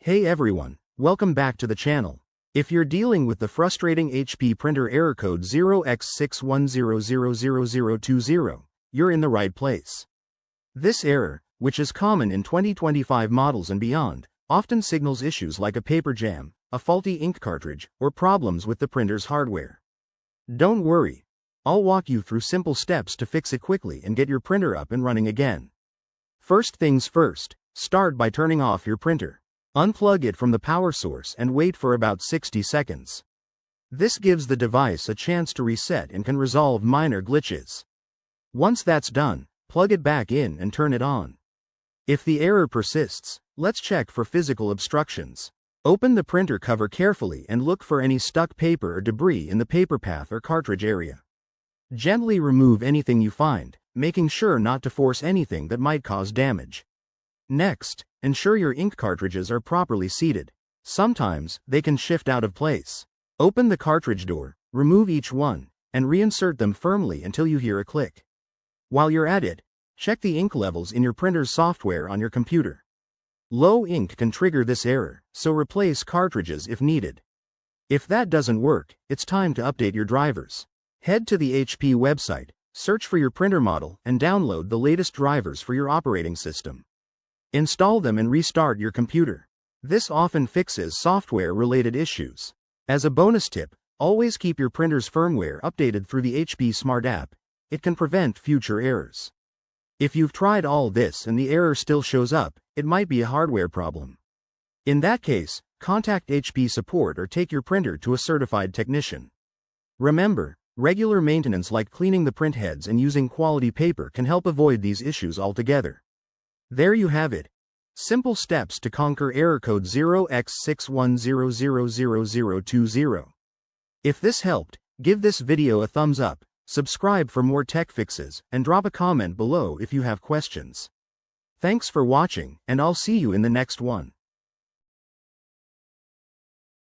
Hey everyone, welcome back to the channel. If you're dealing with the frustrating HP printer error code 0x61000020, you're in the right place. This error, which is common in 2025 models and beyond, often signals issues like a paper jam, a faulty ink cartridge, or problems with the printer's hardware. Don't worry. I'll walk you through simple steps to fix it quickly and get your printer up and running again. First things first, start by turning off your printer. Unplug it from the power source and wait for about 60 seconds. This gives the device a chance to reset and can resolve minor glitches. Once that's done, plug it back in and turn it on. If the error persists, let's check for physical obstructions. Open the printer cover carefully and look for any stuck paper or debris in the paper path or cartridge area. Gently remove anything you find, making sure not to force anything that might cause damage. Next, ensure your ink cartridges are properly seated. Sometimes, they can shift out of place. Open the cartridge door, remove each one, and reinsert them firmly until you hear a click. While you're at it, check the ink levels in your printer's software on your computer. Low ink can trigger this error, so replace cartridges if needed. If that doesn't work, it's time to update your drivers. Head to the HP website, search for your printer model, and download the latest drivers for your operating system. Install them and restart your computer. This often fixes software-related issues. As a bonus tip, always keep your printer's firmware updated through the HP Smart app. It can prevent future errors. If you've tried all this and the error still shows up, it might be a hardware problem. In that case, contact HP support or take your printer to a certified technician. Remember, regular maintenance like cleaning the print heads and using quality paper can help avoid these issues altogether. There you have it. Simple steps to conquer error code 0x61000020. If this helped, give this video a thumbs up, subscribe for more tech fixes, and drop a comment below if you have questions. Thanks for watching, and I'll see you in the next one.